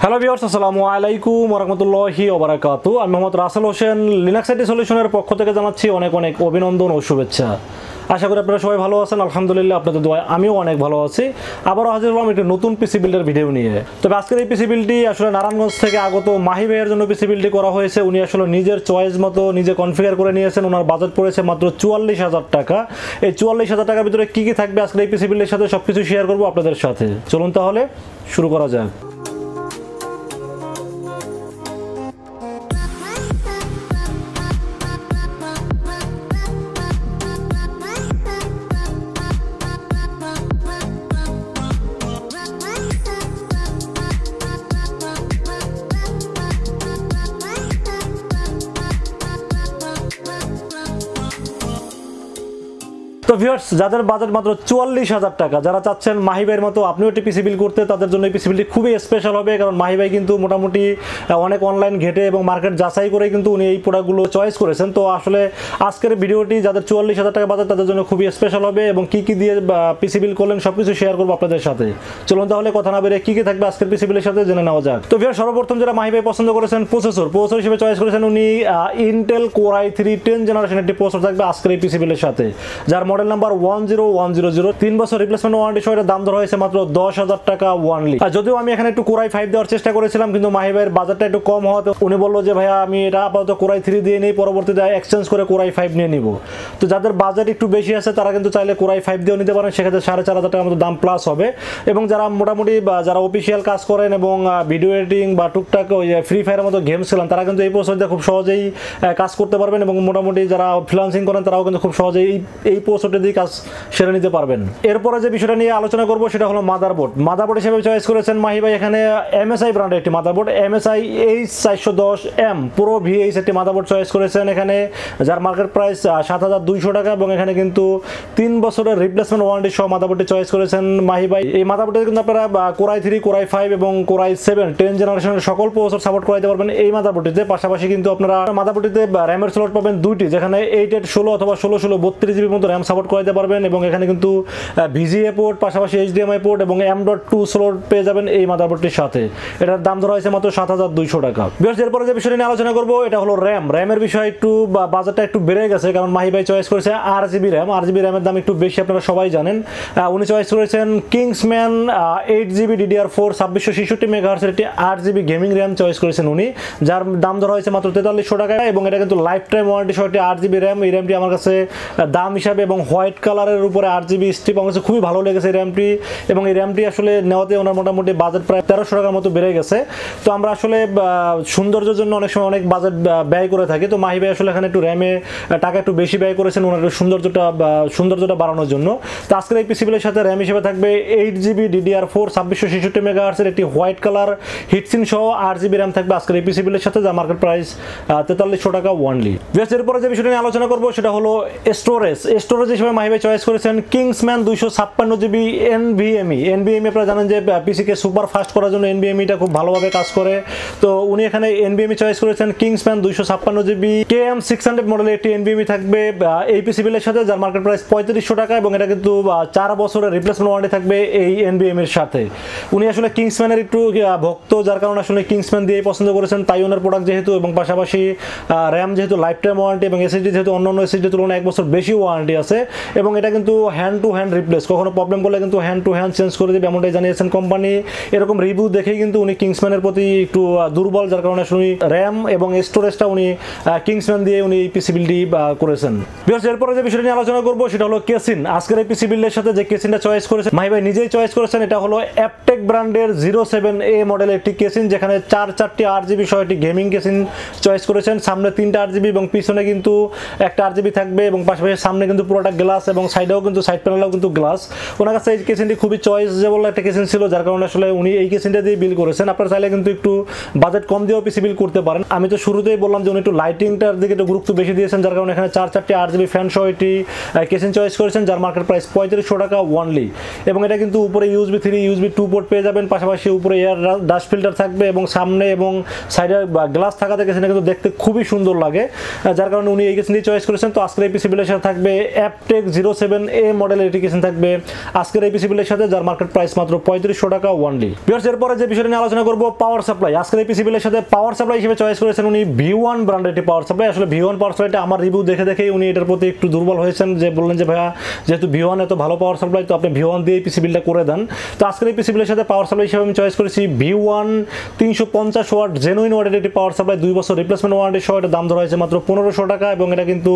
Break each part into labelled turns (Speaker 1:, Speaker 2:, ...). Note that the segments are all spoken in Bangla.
Speaker 1: হ্যালো ভিউয়ার্স, আসসালামু আলাইকুম ওয়া রাহমাতুল্লাহি ওয়া বারাকাতুহু। আমি মোহাম্মদ রাসেল হোসেন, লিনাক্স আইটি সলিউশনের পক্ষ থেকে জানাচ্ছি অনেক অনেক অভিনন্দন ও শুভেচ্ছা। আশা করি আপনারা সবাই ভালো আছেন। আলহামদুলিল্লাহ, আপনাদের দোয়ায় আমিও অনেক ভালো আছি। আবারও হাজির হলাম একটি নতুন পিসি বিল্ডের ভিডিও নিয়ে। তবে আজকের এই পিসি বিল্ডটি আসলে নারায়ণগঞ্জ থেকে আগত মাহি ভাইয়ের জন্য পিসি বিল্ডটি করা হয়েছে। উনি আসলে নিজের চয়েস মতো নিজে কনফিগার করে নিয়েছেন। ওনার বাজেট পড়েছে মাত্র ৪৪,০০০ টাকা। এই ৪৪,০০০ টাকার ভিতরে কী কী থাকবে আজকের এই পিসি বিল্ডের সাথে সবকিছু শেয়ার করবো আপনাদের সাথে। চলুন তাহলে শুরু করা যাক। তো ভিউয়ার্স, যাদের বাজেট মাত্র ৪৪,০০০ টাকা, যারা চাচ্ছেন মাহি ভাইয়ের মতো আপনিও একটি পিসি বিল্ড করতে, তাদের জন্য এই পিসি বিল্ডটি খুবই স্পেশাল হবে। কারণ মাহি ভাই কিন্তু মোটামুটি অনেক অনলাইন ঘেটে এবং মার্কেট যাচাই করে কিন্তু উনি এই প্রোডাক্টগুলো চয়েস করেছেন। তো আসলে আজকের ভিডিওটি যাদের ৪৪,০০০ টাকা বাজেট তাদের জন্য খুবই স্পেশাল হবে এবং কী কী দিয়ে পিসি বিল্ড করলেন সব কিছু শেয়ার করবো আপনাদের সাথে। চলুন তাহলে কথা না বেরিয়ে কী কী থাকবে আজকের পিসি বিল্ডের সাথে জেনে নেওয়া যাক। তো ভিউয়ার্স, সর্বপ্রথম যারা মাহি ভাই পছন্দ করেছেন প্রসেসর হিসেবে চয়েস করেছেন উনি ইন্টেল কোর i3 10 জেনারেশন একটি প্রসেসর থাকবে আজকের এই পিসি বিল্ডের সাথে, যার মডেল নাম্বার 10100। 3 বছর রিপ্লেসমেন্ট ওয়ারেন্টি সহ দাম ধরা হয়েছে মাত্র ১০,০০০ টাকা ওয়ানলি। যদিও আমি এখানে একটু কোর i5 দেওয়ার চেষ্টা করেছিলাম, কিন্তু মাহি ভাইয়ের বাজেটটা একটু কম হওয়াতে উনি বললো যে ভাইয়া আমি এটা আপাতত কোর i3 দিয়ে নিই, পরবর্তীতে এক্সচেঞ্জ করে কোর i5 নিয়ে নিব। তো যাদের বাজেট একটু বেশি আছে তারা কিন্তু চাইলে কোর i5 দিয়েও নিতে পারেন, সেক্ষেত্রে ৪,৫০০ টাকার মতো দাম প্লাস হবে। এবং যারা মোটামুটি যারা অফিসিয়াল কাজ করেন এবং ভিডিও এডিটিং বা টুকটাক ওই ফ্রি ফায়ারের মতো গেমস খেলেন, তারা কিন্তু এই প্রসেসর দিয়ে খুব সহজেই কাজ করতে পারবেন। এবং মোটামুটি যারা ফ্রিল্যান্সিং করেন তারাও কিন্তু খুব সহজেই এই প্রসেসরটি দিয়ে কাজ সেরে নিতে পারবেন। এরপরে যে বিষয়টা নিয়ে আলোচনা করব সেটা হলো মাদারবোর্ড হিসেবে চয়েস করেছেন মাহি ভাই এখানে MSI ব্র্যান্ডের একটি motherboard, MSI H410M Pro VH একটি মাদারবোর্ড চয়েস করেছেন এখানে, যার মার্কেট প্রাইস ৭,২০০ টাকা। এবং এখানে কিন্তু 3 বছরের রিপ্লেসমেন্ট ওয়ারেন্টি সহ মাদারবোর্ডটি চয়েস করেছেন মাহি ভাই। এই মাদারবোর্ডে কিন্তু আপনারা কোর i3, কোর i5 এবং কোর i7 10 জেনারেশনের সকল প্রসেসর সাপোর্ট করাতে পারবেন এই মাদারবোর্ডটিতে। পাশাপাশি কিন্তু আপনারা মাদারবোর্ডটিতে র্যামের স্লট পাবেন দুইটি, যেখানে 8/8/16 অথবা 16/16 32 জিবির মতো র্যাম সাপোর্ট করাতে পারবেন। এবং এখানে কিন্তু VGA পোর্ট, পাশাপাশি HDMI পোর্ট এবং M.2 স্লট পেয়ে যাবেন এই মাদারবোর্ডটির সাথে। এটার দাম ধরা হয়েছে মাত্র ৭,২০০ টাকা। এরপরে যে বিষয়টি নিয়ে আলোচনা করবো এটা হলো র্যামের বিষয়। একটু বাজেটটা একটু বেড়ে গেছে, কারণ মাহি ভাই চয়েস করেছে 8GB র্যামের দাম একটু বেশি, আপনারা সবাই জানেন। উনি চয়েস করেছেন কিংসম্যান 8GB DDR4 2666 MHz একটি 8GB গেমিং র্যাম চয়েস করেছেন উনি, যার দাম ধরা হয়েছে মাত্র ৪৩০০ টাকা। এবং এটা কিন্তু লাইফ টাইম ওয়ারেন্টি সহ একটি 8GB র্যাম। এই র্যামটি আমার কাছে দাম হিসাবে এবং হোয়াইট কালারের উপরে 8GB স্ট্রিপ আমার কাছে খুবই ভালো লেগেছে এই র্যামটি। এবং এই র্যামটি আসলে নেওয়াতে ওনার মোটামুটি বাজেট প্রায় ১৩০০ টাকার মতো বেড়ে গেছে। তো আমরা আসলে সৌন্দর্যের জন্য অনেক সময় অনেক বাজেট ব্যয় করে থাকি। তো মাহি ভাই আসলে এখানে একটু র্যামে টাকা একটু বেশি ব্যয় করেছেন ওনার সৌন্দর্যটা বাড়ানোর জন্য। তো আজকের এই পিসি বিলের সাথে র্যাম হিসেবে থাকবে 8GB DDR4 2666 MHz একটি হোয়াইট কালার হিটসিন সহ 8GB র্যাম থাকবে আজকের এই পিসি বিলের সাথে, যা মার্কেট প্রাইস ৪৩০০ টাকা ওয়ানলি। এরপরে যে বিষয়টা নিয়ে আলোচনা করবো সেটা হলো স্টোরেজ হিসেবে মাহি ভাই চয়েস করেছেন কিংসম্যান 256GB NVMe। আপনারা জানেন যে পিসিকে সুপার ফাস্ট করার জন্য NVMeটা খুব ভালোভাবে কাজ করে। তো উনি এখানে NVMe চয়েস করেছেন কিংসম্যান 256GB KM600 মডেলের একটি NVMe থাকবে এই পিসি বিলের সাথে, যার মার্কেট প্রাইস ৩৫০০ টাকা। এবং এটা কিন্তু 4 বছরের রিপ্লেসমেন্ট ওয়ারেন্টি থাকবে এই NVMe এর সাথে। উনি আসলে কিংসম্যানের একটু ভক্ত, যার কারণে আসলে কিংসম্যান দিয়েই পছন্দ করেছেন, তাইওয়ানের প্রোডাক্ট যেহেতু, এবং পাশাপাশি র্যাম যেহেতু লাইফ টাইম ওয়ারেন্টি এবং SSD যেহেতু অন্যান্য SSD তুলনায় 1 বছর বেশি ওয়ারেন্টি আছে। এবং এটা কিন্তু হ্যান্ড টু হ্যান্ড রিপ্লেস, কখনো প্রবলেম করলে কিন্তু হ্যান্ড টু হ্যান্ড চেঞ্জ করে দেবে এমনটাই জানিয়েছেন কোম্পানি। এরকম রিভিউ দেখেই কিন্তু উনি কিংসম্যানের প্রতি একটু দুর্বল, যার কারণে আসলে র্যাম এবং স্টোরেজটা উনি কিংসম্যান দিয়ে উনি এই পিসি বিল্ডটি করেছেন। এরপরে যে বিষয়টা নিয়ে আলোচনা করবো সেটা হলো কেসিন। আজকের এই পিসি বিল্ডের সাথে যে কেসিনটা চয়েস করেছেন মাহি ভাই নিজেই চয়েস করেছেন, এটা হলো অ্যাপটেক ব্র্যান্ডের 07A মডেলের একটি কেসিন, যেখানে 4টি 8GB সহ একটি গেমিং কেসিন চয়েস করেছেন। সামনে 3টা 8GB এবং পিছনে কিন্তু একটা 8GB থাকবে। এবং পাশাপাশি সামনে কিন্তু পুরোটা গ্লাস এবং সাইডেও কিন্তু সাইড প্যানেলেও কিন্তু গ্লাস। ওনার কাছে এই কেসিনটি খুবই চয়েসেবল একটা কেসিন ছিল, যার কারণে আসলে উনি এই কেসিনটা দিয়ে বিল করেছেন। আপনারা চাইলে কিন্তু একটু বাজেট কম দিয়েও পিসি বিল করতে পারেন। আমি তো শুরুতেই বললাম যে উনি একটু লাইটিংটার দিকে একটু গুরুত্ব বেশি দিয়েছেন, যার কারণে এখানে 4টি 8GB ফ্যান সহ একটি কেসিন চয়েস করেছেন, যার মার্কেট প্রাইস ৩৫০০ টাকা ওয়ানলি। এবং এটা কিন্তু উপরে USB 3 USB 2 পোর্ট পেয়ে যাবেন, পাশাপাশি উপরে এয়ার ডাস্ট ফিল্টার থাকবে এবং সামনে এবং সাইডে গ্লাস থাকাতে কেসিনটা কিন্তু দেখতে খুবই সুন্দর লাগে, যার কারণে উনি এই কেসিনটি চয়েস করেছেন। তো আজকের এই পিসি বিলের সাথে থাকবে startech 07A মডেলের এটি কিচেন থাকবে আজকের এই পিসি বিল্ডের সাথে, যার মার্কেট প্রাইস মাত্র 3500 টাকা ওনলি। ভিউয়ার্স, এরপরে যে বিষয়টা নিয়ে আলোচনা করব পাওয়ার সাপ্লাই। আজকের এই পিসি বিল্ডের সাথে পাওয়ার সাপ্লাই হিসেবে চয়েস করেছেন উনি V1 ব্র্যান্ডের একটি পাওয়ার সাপ্লাই। আসলে V1 পাওয়ার সাপ্লাইটা আমার রিভিউ দেখে দেখেই উনি এটার প্রতি একটু দুর্বল হয়েছেন, যে বললেন যে ভাইয়া যেহেতু V1 এত ভালো পাওয়ার সাপ্লাই, তো আপনি V1 দিয়ে পিসি বিল্ডটা করে দেন। তো আজকের এই পিসি বিল্ডের সাথে পাওয়ার সাপ্লাই হিসেবে আমি চয়েস করেছি V1 350 ওয়াট জেনুইন ওয়াটের একটি পাওয়ার সাপ্লাই, 2 বছর রিপ্লেসমেন্ট ওয়ারেন্টি সহ। এটার দাম ধরা হয়েছে মাত্র 1500 টাকা, এবং এটা কিন্তু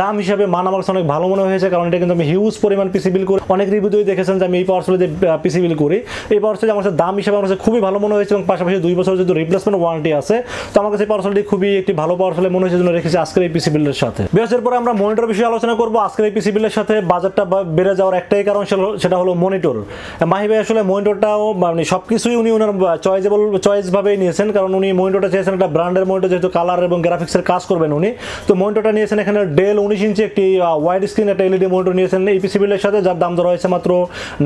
Speaker 1: দাম হিসাবে মান আমার কাছে অনেক ভালো মনে হয়েছে, কারণ এটা কিন্তু আমি হিউজ পরিমাণ পিসি বিল করি। অনেক রিভিউতেই দেখেছেন যে আমি এই পাওয়ার সাপ্লাই দিয়ে পিসি বিল করি। এই পাওয়ার সাপ্লাই আমার কাছে দাম হিসাবে আমার কাছে খুবই ভালো মনে হয়েছে, এবং পাশাপাশি 2 বছর যেহেতু রিপ্লেসমেন্ট ওয়ারেন্টি আছে, তো আমার কাছে পাওয়ার সাপ্লাইটি খুবই একটি ভালো পাওয়ার সাপ্লাই মনে হয়েছে, জন্য রেখেছি আজকের এই পিসি বিলের সাথে। বেসের পরে আমরা মনিটর বিষয়ে আলোচনা করব। আজকের এই পিসি বিলের সাথে বাজেটটা বেড়ে যাওয়ার একটাই কারণ, সেটা হলো মনিটর। মাহি ভাই আসলে মনিটরটাও মানে সবকিছুই উনি ওনার চয়েস ভাবেই নিয়েছেন, কারণ উনি মনিটরটা চেয়েছেন একটা ব্র্যান্ডের মনিটর, যেহেতু কালার এবং গ্রাফিক্সের কাজ করবেন উনি। তো মনিটরটা নিয়েছেন এখানে ডেল 19 ইঞ্চি একটি ওয়াইড স্ক্রিন একটা এলইডি মনিটর নিয়েছেন এই পিসি বিলের সাথে, যার দাম ধরা হয়েছে মাত্র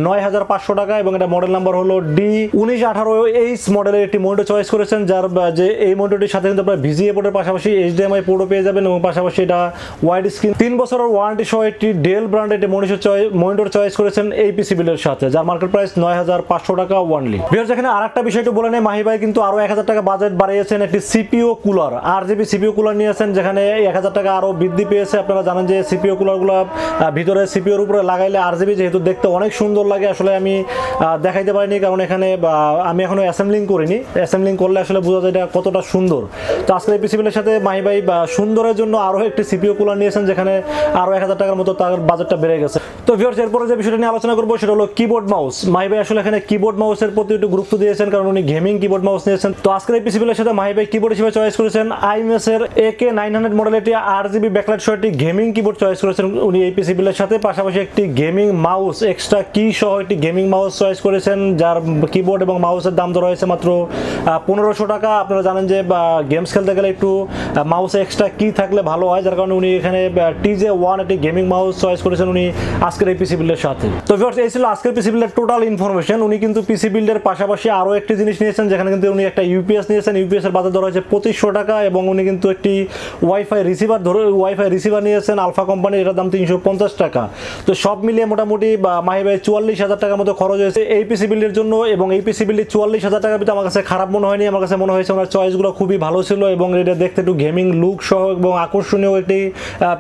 Speaker 1: 9500 টাকা, এবং এটা মডেল নাম্বার হলো D1918H মডেলের একটি মনিটর চয়েস করেছেন, যার যে এই মনিটরটির সাথে কিন্তু আপনারা ভিজিএ পোর্টের পাশাপাশি HDMI পোর্টও পেয়ে যাবেন, এবং পাশাপাশি এটা ওয়াইড স্ক্রিন 3 বছরের ওয়ারেন্টি সহ একটি ডেল ব্র্যান্ডের একটি মনিটর চয়েস করেছেন এই পিসি বিলের সাথে, যার মার্কেট প্রাইস 9500 টাকা ওনলি। ভিউয়ার্স, এখানে আরেকটা বিষয় একটু বলে নেই, মাহি ভাই কিন্তু আরো 1000 টাকা বাজেট বাড়িয়েছেন, একটি CPU cooler RGB CPU cooler নিয়েছেন, যেখানে 1000 টাকা আরো বৃদ্ধি পেয়েছে। আপনারা জানেন যে সিপিইউ কুলারগুলো ভিতরে সিপিইউর উপরে লাগাইলে RGB যেহেতু দেখতে অনেক সুন্দর লাগে, আসলে আমি দেখাইতে পারিনি, কারণ এখানে আমি এখনো অ্যাসেম্বলিং করিনি। অ্যাসেম্বলিং করলে আসলে বোঝা যায় এটা কতটা সুন্দর। তো আজকে এই পিসি বিলের সাথে মাহি ভাই সুন্দরের জন্য আরো একটি সিপিইউ কুলার নিয়েছেন, যেখানে আরো 1000 টাকার মতো তার বাজেটটা বেড়ে গেছে। তো ভিউয়ার্স, এরপরে যে বিষয়টা নিয়ে আলোচনা করবো সেটা হলো কিবোর্ড মাউস। মাহি ভাই আসলে এখানে কিবোর্ড মাউসের প্রতি একটু গুরুত্ব দিয়েছেন, কারণ উনি গেমিং কিবোর্ড মাউস নিয়েছেন। তো আজকের এই পিসি বিলের সাথে মাহি ভাই কিবোর্ড হিসেবে চয়েস করেছেন IMS এর AK900 মডেলের একটি RGB ব্যাকলাইট সহ একটি গেমিং কিবোর্ড চয়েস করেছেন উনি এই পিসি বিলের সাথে। পাশাপাশি একটি গেমিং মাউস এক্সট্রা কি সহ একটি গেমিং মাউস চয়েস করেছেন, যার কিবোর্ড এবং মাউসের দাম ধরা হয়েছে মাত্র 1500 টাকা। আপনারা জানেন যে গেমস খেলতে গেলে একটু মাউসে এক্সট্রা কি থাকলে ভালো হয়, যার কারণে উনি এখানে TJ1 একটি গেমিং মাউস চয়েস করেছেন উনি আজকের এই পিসি বিলের সাথে। তো ভিউয়ার্স, এই ছিল আজকের পিসি বিলের টোটাল ইনফরমেশন। উনি কিন্তু পিসি বিল্ডের পাশাপাশি আরো একটি জিনিস নিয়েছেন, যেখানে কিন্তু উনি একটা ইউপিএস নিয়েছেন। ইউপিএস এর বাজার ধরা হয়েছে 2500 টাকা, এবং উনি কিন্তু একটি ওয়াইফাই রিসিভার নিয়েছেন আলফা কোম্পানির, এটার দাম 350 টাকা। তো সব মিলিয়ে মোটামুটি মাহি ভাই 44,000 টাকার মতো খরচ হয়েছে এই পিসি বিল্ডের জন্য, এবং এই পিসি বিল্ডের 44,000 টাকার ভিতরে আমার কাছে খারাপ মনে হয়নি। আমার কাছে মনে হয়েছে ওনার চয়েসগুলো খুবই ভালো ছিল, এবং এটা দেখতে একটু গেমিং লুক সহ এবং আকর্ষণীয় একটি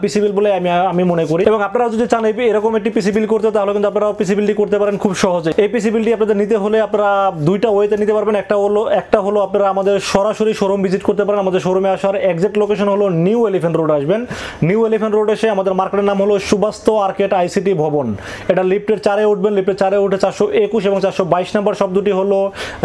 Speaker 1: পিসি বিল বলে আমি মনে করি। এবং আপনারা যদি চান এরকম একটি পিসি বিল করতে, তাহলে কিন্তু আপনারা পিসি বিলটি করতে পারেন খুব সহজে। এই পিসি বিলটি আপনাদের নিতে হলে আপনারা দুইটা ওয়েতে নিতে পারবেন। একটা হলো আপনারা আমাদের সরাসরি শোরুম ভিজিট করতে পারেন। আমাদের শোরুমে আসার এক্সাক্ট লোকেশন হলো নিউ এলিফ্যান্ট রোড আসবেন। নিউ এলিফ্যান্ট রোড এসে আমাদের মার্কেটের নাম হলো সুবাস্ত আর্কেড আইসিটি ভবন। এটা লিফটের 4-এ উঠবেন। লিফটের 4-এ উঠে 421 এবং 422 নম্বর সব দুটি হলো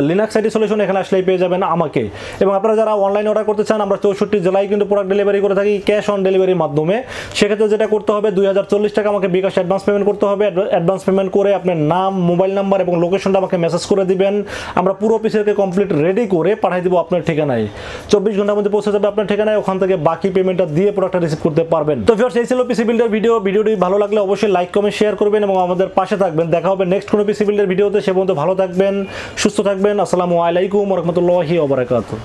Speaker 1: লিনাক্স আইটি সলিউশন। এখানে আসলেই পেয়ে যাবেন আমাকে। এবং আপনারা যারা অনলাইন অর্ডার করতে চান, আমরা 64 জেলায় কিন্তু প্রোডাক্ট ডেলিভারি করে থাকি ক্যাশ অন ডেলিভারির মাধ্যমে। সেক্ষেত্রে যেটা করতে হবে, 2040 টাকা আমাকে বিকাশ অ্যাডভান্স পেমেন্ট করতে হবে। অ্যাডভান্স পেমেন্ট করে আপনার নাম, মোবাইল নাম্বার এবং লোকেশনটা আমাকে মেসেজ করে দিবেন। আমরা পুরো পিসিকে কমপ্লিট রেডি করে পাঠিয়ে দিব আপনার ঠিকানায়। 24 ঘন্টার মধ্যে পৌঁছে যাবে আপনার ঠিকানায়। ওখান থেকে বাকি পেমেন্টটা দিয়ে প্রোডাক্টটা রিসিভ করতে পারবেন। তো ভিউয়ার্স, এই ছিল পিসি বিল্ডের ভিডিওটি ভালো লাগলে অবশ্যই লাইক কমেন্ট শেয়ার করবেন এবং আমাদের পাশে থাকবেন। দেখা হবে নেক্সট কোনো পিসি বিল্ডের ভিডিওতে। সে পর্যন্ত ভালো থাকবেন, সুস্থ থাকবেন। আসসালামু আলাইকুম ওয়া রাহমাতুল্লাহি ওয়া বারাকাতুহু।